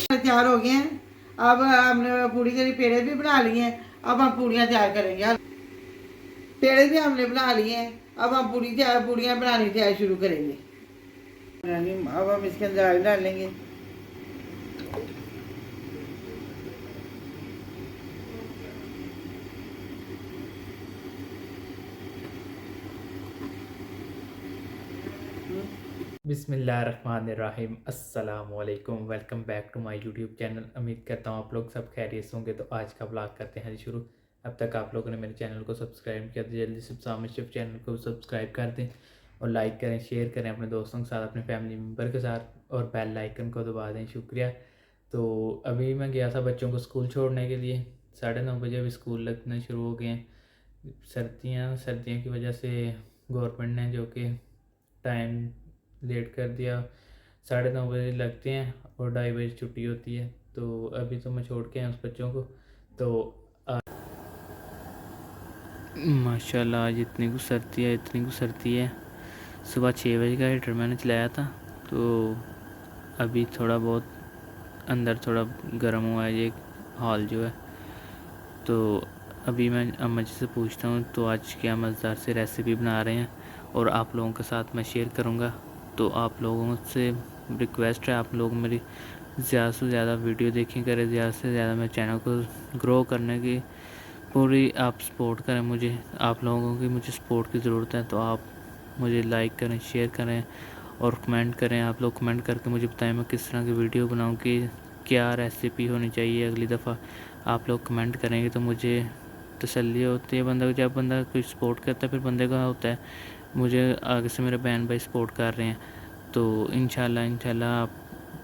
तैयार हो गए हैं। अब हमने पूड़ी के लिए पेड़े भी बना लिए हैं। अब हम पूड़ियाँ तैयार करेंगे। पेड़े भी हमने बना लिए हैं। अब हम पूड़ियाँ बनानी तैयार शुरू करेंगे। अब हम इसके अंदर आलू डालेंगे। बिस्मिल्लाहिर्रहमानिर्रहीम अस्सलाम वालेकुम। Welcome back to my YouTube channel. उम्मीद करता हूँ आप लोग सब खैरियत से होंगे। तो आज का ब्लॉग करते हैं शुरू। अब तक आप लोगों ने मेरे चैनल को सब्सक्राइब किया तो जल्दी से सामने शिफ्ट चैनल को सब्सक्राइब कर दें और लाइक करें, शेयर करें अपने दोस्तों के साथ, अपने फैमिली मेम्बर के साथ और बेल आइकन को दबा दें। शुक्रिया। तो अभी मैं गया था बच्चों को स्कूल छोड़ने के लिए। 9:30 बजे अभी स्कूल लगने शुरू हो गए हैं। सर्दियों की वजह से गवर्नमेंट ने जो कि टाइम लेट कर दिया। 9:30 बजे लगते हैं और 2:30 बजे छुट्टी होती है। तो अभी तो मैं छोड़ के आया उस बच्चों को। तो माशाल्लाह आज इतनी कुछ सर्दी है। सुबह 6 बजे का हीटर मैंने चलाया था। तो अभी थोड़ा बहुत अंदर थोड़ा गर्म हुआ है ये हॉल जो है। तो अभी मैं अम्मा जी से पूछता हूँ तो आज क्या मज़ेदार से रेसिपी बना रहे हैं और आप लोगों के साथ मैं शेयर करूँगा। तो आप लोगों से रिक्वेस्ट है, आप लोग मेरी ज़्यादा से ज़्यादा वीडियो देखें करें, ज़्यादा से ज़्यादा मेरे चैनल को ग्रो करने की पूरी आप सपोर्ट करें। मुझे आप लोगों की मुझे सपोर्ट की ज़रूरत है। तो आप मुझे लाइक करें, शेयर करें और कमेंट करें। आप लोग कमेंट करके मुझे बताएं मैं किस तरह की वीडियो बनाऊँ, कि क्या रेसिपी होनी चाहिए अगली दफ़ा। आप लोग कमेंट करेंगे तो मुझे तसल्ली होती है। जब बंदा कोई सपोर्ट करता है फिर बंदे का होता है मुझे आगे से मेरे बहन भाई सपोर्ट कर रहे हैं। तो इंशाल्लाह आप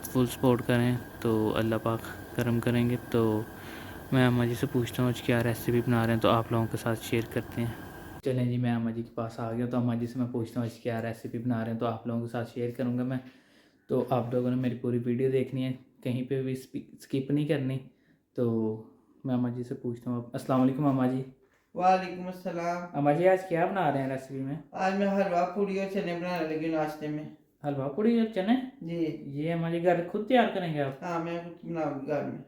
फुल सपोर्ट करें तो अल्लाह पाक करम करेंगे। तो मैं अम्मा जी से पूछता हूँ आज क्या रेसिपी बना रहे हैं तो आप लोगों के साथ शेयर करते हैं। चलें जी, मैं अम्मा जी के पास आ गया। तो अम्मा जी से मैं पूछता हूँ आज क्या रेसिपी बना रहे हैं तो आप लोगों के साथ शेयर करूँगा मैं। तो आप लोगों ने मेरी पूरी वीडियो देखनी है, कहीं पे भी स्किप नहीं करनी। तो मैं अम्मा जी से पूछता हूँ। अस्सलाम वालेकुम अम्मा जी। वालेकुम अस्सलाम। अम्मा जी आज क्या बना रहे हैं रेसिपी में? आज मैं हलवा पूड़ी और चने बनाने लगी हूँ नाश्ते में। हलवा पूड़ी और चने? जी। ये अम्मा जी घर खुद तैयार करेंगे आप? हाँ, मैं खुद बनाऊंगी घर में।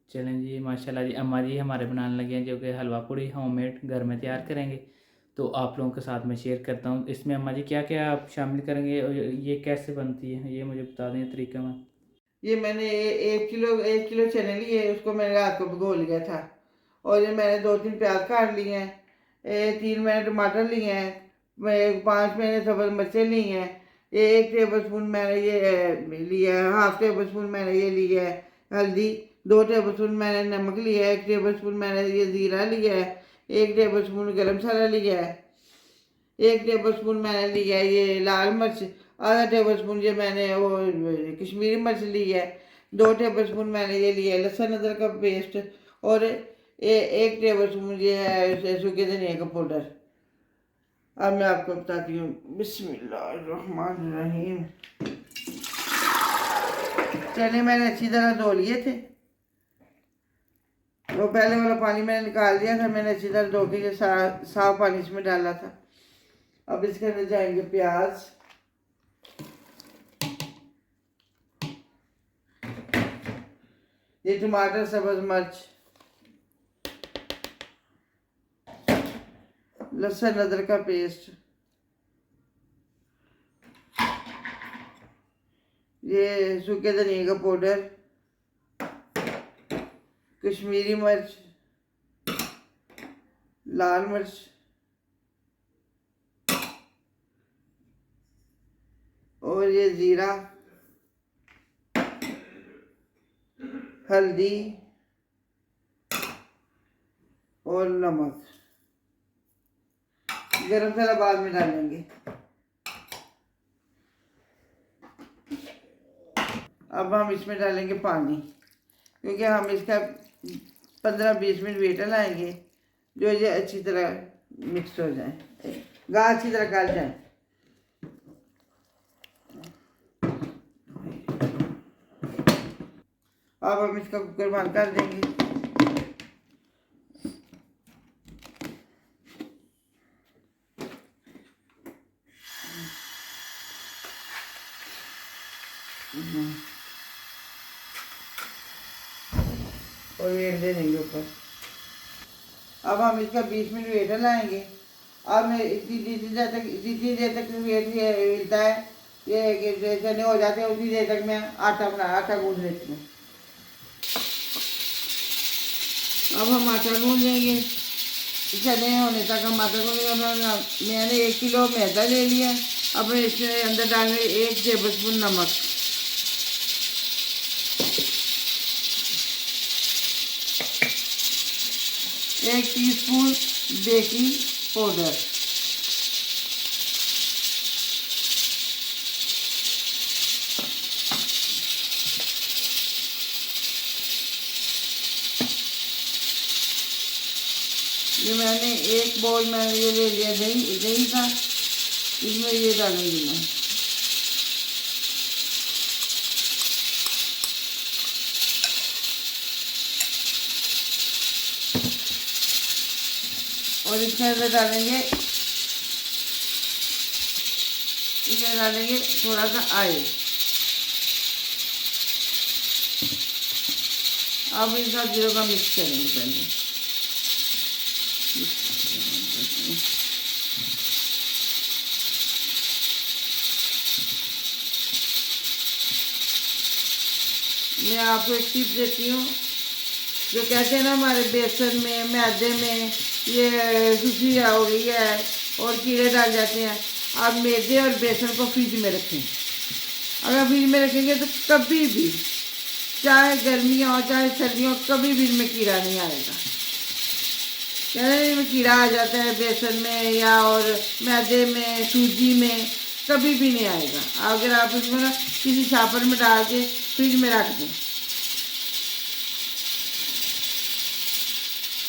चलें जी, माशाल्लाह जी। अम्मा जी हमारे बनाने लगे हैं जो कि हलवा पूड़ी होममेड घर में तैयार करेंगे। तो आप लोगों के साथ मैं शेयर करता हूँ। इसमें अम्मा जी क्या क्या आप शामिल करेंगे और ये कैसे बनती है ये मुझे बता दें तरीका में। ये मैंने 1 किलो चने लिए, उसको मैंने रात को भिगो लिया था। और ये मैंने 2-3 प्याज काट लिए हैं। 3 मैंने टमाटर लिए हैं। 5 मैंने सब्ज़ मिर्चें ली हैं। 1 टेबल स्पून मैंने ये लिया है। हाफ टेबल स्पून मैंने ये लिया है हल्दी। 2 टेबल स्पून मैंने नमक लिया है। 1 टेबल स्पून मैंने ये ज़ीरा लिया है। 1 टेबल स्पून गरम मसाला लिया है। 1 टेबल स्पून मैंने लिया है ये लाल मिर्च। ½ टेबल स्पून ये मैंने वो कश्मीरी मिर्च ली है। 2 टेबल स्पून मैंने ये लिया है लहसुन अदरक का पेस्ट। और 1 टेबल स्पून ये है सूखे धनिया का पाउडर। अब मैं आपको बताती हूँ। बिस्मिल्लाहिर्रहमानिर्रहीम। चने मैंने अच्छी तरह धो लिए थे। वो पहले वाला पानी मैंने निकाल दिया था। मैंने अच्छी तरह धो के साफ पानी इसमें डाला था। अब इसके अंदर जाएंगे प्याज, ये टमाटर, सब्ज मिर्च, लहसुन अदरक का पेस्ट, ये सूखे धनिया का पाउडर, कश्मीरी मिर्च, लाल मिर्च और ये ज़ीरा, हल्दी और नमक। गरम मसाला बाद में डालेंगे। अब हम इसमें डालेंगे पानी, क्योंकि हम इसका 15-20 मिनट वेट लाएंगे जो ये अच्छी तरह मिक्स हो जाए, गाढ़ा अच्छी तरह गल जाए। अब हम इसका कुकर बंद कर देंगे। और वेट दे देंगे ऊपर। अब हम इसका 20 मिनट वेट लाएंगे। अब मैं जितनी देर तक वेट हिलता है, ये चने हो जाते हैं, उतनी देर तक मैं आटा गूंद लेती हूँ। अब हम आटा गूंद लेंगे, चने होने तक हम आटा गूंद लेंगे। मैंने 1 किलो मैदा ले लिया। अब इसमें अंदर डालेंगे 1 टेबल स्पून नमक, 1 टीस्पून बेकिंग पाउडर, ये मैंने 1 बाउल में ये ले लिया दही का, इसमें ये डालूंगी मैं। और इसके अंदर डालेंगे थोड़ा सा ऑयल। अब इन सब चीज़ों का मिक्स करेंगे पहले। मैं आपको एक टिप देती हूँ, जो कहते हैं ना हमारे बेसन में मैदे में ये सूजी हो गई है और कीड़े डाल जाते हैं। आप मैदे और बेसन को फ्रिज में रखें। अगर फ्रिज में रखेंगे तो कभी भी, चाहे गर्मियाँ हो चाहे सर्दियों, कभी भी इनमें कीड़ा नहीं आएगा। कहते हैं इनमें कीड़ा आ जाता है बेसन में या और मैदे में, सूजी में, कभी भी नहीं आएगा। अगर आप इसको ना किसी छापर में डाल के फ्रिज में रख दें,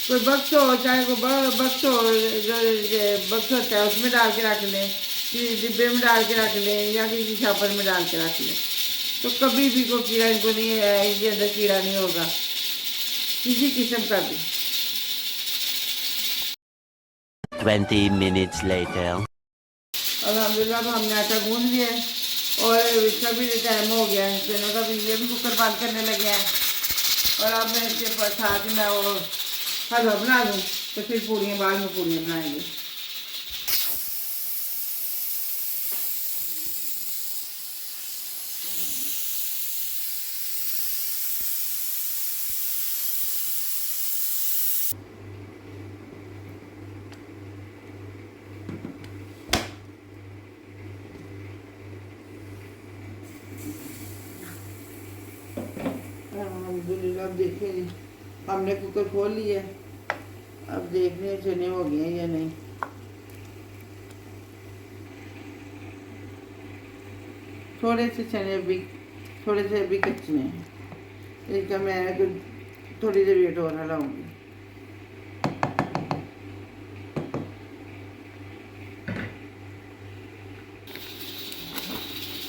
कोई बक्स हो, चाहे कोई बक्स हो, जो बक्स होता है उसमें डाल के रख लें, किसी डिब्बे में डाल के रख लें या किसी छापर में डाल के रख लें, तो कभी भी कोई कीड़ा इनको नहीं है, इनके अंदर कीड़ा नहीं होगा किसी किस्म का भी। 20 minutes later. अल्हम्दुलिल्लाह अब हमने आटा गूंद लिया है और इसका भी टाइम हो गया है, दोनों का भी, ये भी कुकर बंद करने लगे हैं। और अब मैं इसके साथ ही मैं वो हलवा बना लूँ, तो फिर पूड़ियाँ बाद में पूड़ियाँ बनाएंगे। अल्हम्दुलिल्लाह, अब देखिए जी, हमने कुकर खोल लिया है। अब देखने चने हो गए हैं या नहीं। थोड़े से चने भी, थोड़े से अभी कच्चे हैं। इसका मैं थोड़ी देर वेट और हलाऊंगी।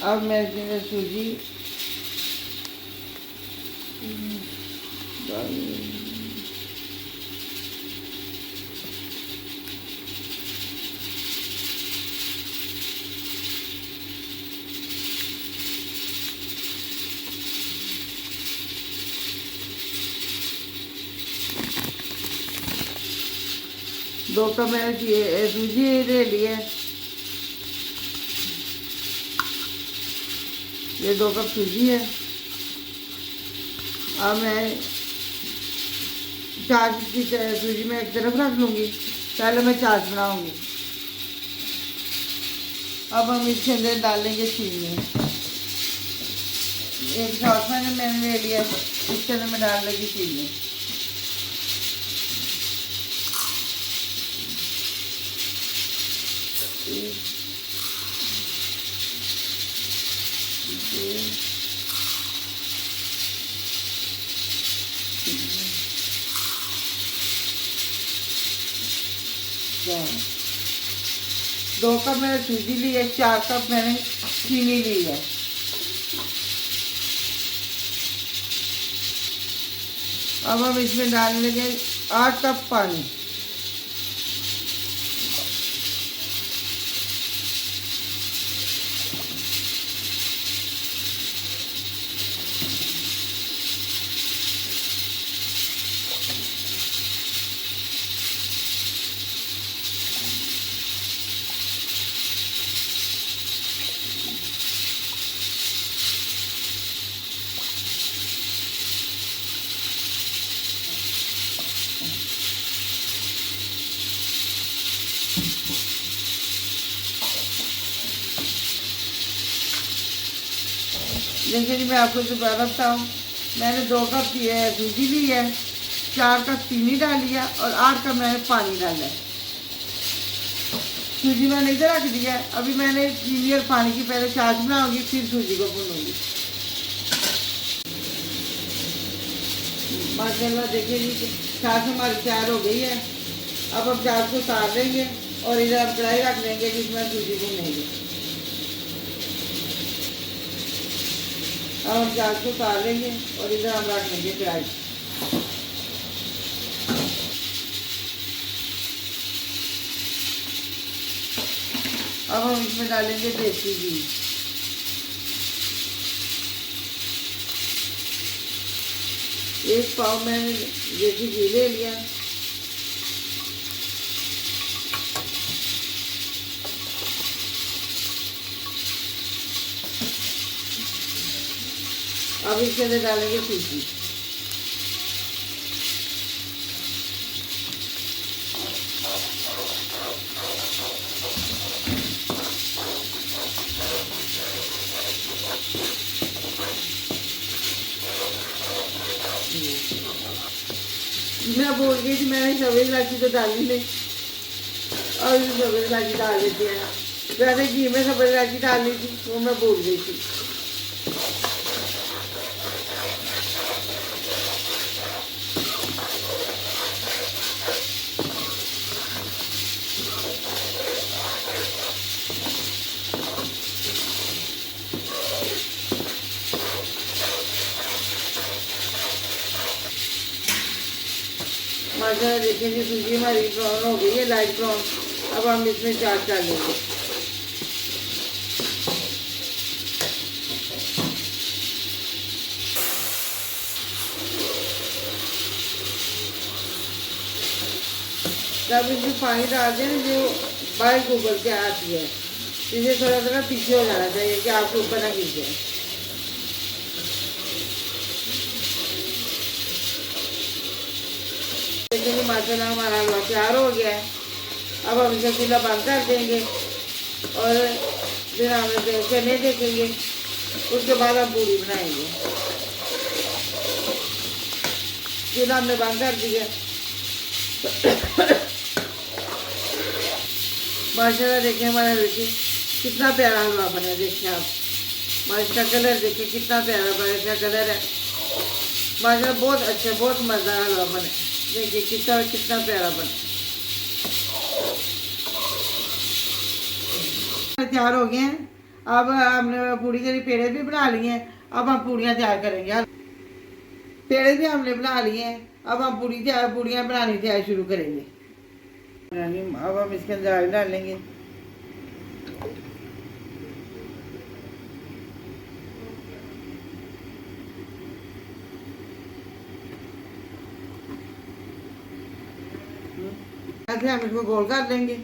अब मैं इसमें सूजी दो कप मैंने सूजी ले ली है, ये 2 कप सूजी है। अब मैं चाट की सूजी में एक तरफ रख लूँगी, पहले मैं चाट बनाऊँगी। अब हम इसके अंदर डालेंगे चीनी। एक सॉसपैन में मैंने ले लिया, इसके अंदर मैं डाल लेगी चीनी। दो कप मैंने सूजी ली है, 4 कप मैंने चीनी ली है। अब हम इसमें डालने लगे 8 कप पानी। देखिए जी, मैं आपको दोबारा बताऊँ, मैंने 2 कप सूजी ली है, 4 कप चीनी डाली है और 8 कप मैंने पानी डाला है। सूजी मैंने इधर रख दिया है। अभी मैंने चीनी और पानी की पहले छाछ बनाऊंगी, फिर सूजी को भूनूंगी। माशाल्लाह देखिए जी, छाछ हमारी तैयार हो गई है। अब हम छाछ को उतार लेंगे और इधर हम कढ़ाई रख देंगे जिसमें सूजी भूनेंगे। अब हम छाछ को उतार लेंगे और इधर हम रख लेंगे कढ़ाई। अब हम इसमें डालेंगे देसी घी। एक पाव मैंने देसी घी ले लिया। अब इसके अंदर डालेंगे सूजी। मैं बोल गई थी, मैंने सफेद इलायची तो डाली नहीं, और सफेद इलायची डाल देती है। मैंने घी में सफेद इलायची डाली थी, वो मैं भूल गई थी। माशाल्लाह देखिए जी, सूजी हमारी ब्राउन हो गई है, लाइट ब्राउन। अब हम इसमें छाछ डालेंगे। तब इसमें पानी डाल दें जो बाइक उबल के आती है, इसे थोड़ा थोड़ा पीछे हो जाना चाहिए कि आपके ऊपर ना गिर जाए। देखिए माशाल्लाह हमारा हलवा तैयार हो गया है। अब हम इसे चूल्हा बंद कर देंगे और फिर हम इसे चने देखेंगे। उसके बाद हम पूरी बनाएंगे। चूल्हा हमने बंद कर दिया। माशाल्लाह देखिए हमारा, देखिए कितना प्यारा हलवा बना है। देखिए आप, इसका कलर देखिए कितना प्यारा बना, इसका कलर है माशाल्लाह बहुत अच्छा, बहुत मज़ेदार हलवा बना। देखिए कितना कितना प्यारा बना। तैयार हो गए हैं। अब हमने पूड़ी के लिए पेड़े भी बना लिए हैं। अब हम पूड़ियाँ तैयार करेंगे। पेड़े भी हमने बना लिए हैं। अब हम पूड़ियाँ बनानी तैयार शुरू करेंगे। अब हम इसके अंदर ऑयल डालेंगे। ऐसे हम इसको गोल कर देंगे।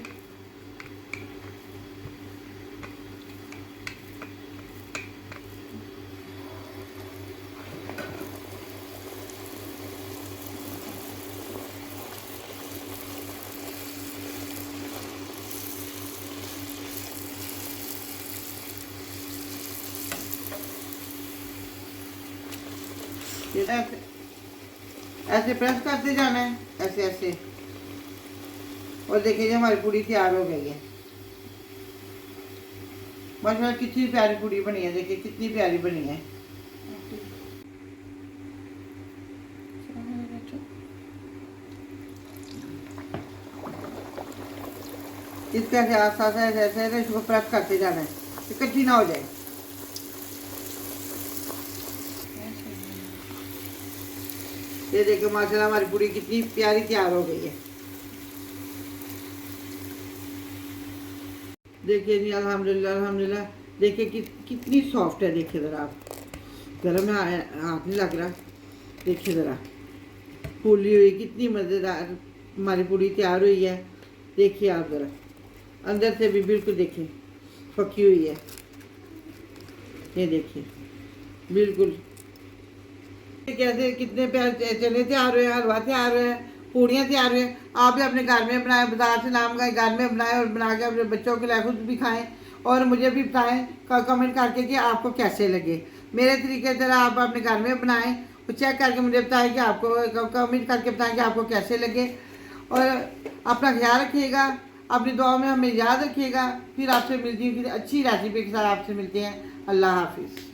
ऐसे प्रेस करते जाना है, ऐसे ऐसे। और देखिए हमारी पूड़ी तैयार हो गई है। माशाल्लाह कितनी प्यारी पूड़ी बनी है। देखिए कितनी प्यारी बनी है। इसके आस पास ऐसे इसको प्रेस करते जाना है, कच्ची ना हो जाए। ये देखिए माशाल्लाह हमारी पूड़ी कितनी प्यारी तैयार हो गई है। देखिए जी अल्हम्दुलिल्लाह अल्हम्दुलिल्लाह। देखिए कितनी सॉफ्ट है। देखिए ज़रा आप, गरम में हाथ नहीं लग रहा। देखिए ज़रा फूली हुई कितनी मज़ेदार हमारी पूड़ी तैयार हुई है। देखिए आप ज़रा अंदर से भी बिल्कुल देखिए पकी हुई है। ये देखिए बिल्कुल कैसे कितने प्यारे चने तैयार हुए, हलवा तैयार हुए, पूड़ियाँ तैयार हुए। आप भी अपने घर में बनाएं, बाजार से ना मंगाएं, घर में बनाएं और बना के अपने बच्चों के लिए खुद भी खाएं और मुझे भी बताएं कमेंट करके कि आपको कैसे लगे। मेरे तरीके तरह आप अपने घर में बनाएं और चेक करके मुझे बताएं कि आपको, कमेंट करके बताएं कि आपको कैसे लगे। और अपना ख्याल रखिएगा, अपनी दुआ में हमें याद रखिएगा। फिर आपसे मिलती हूँ, फिर अच्छी रेसिपी के साथ आपसे मिलते हैं। अल्लाह हाफिज़।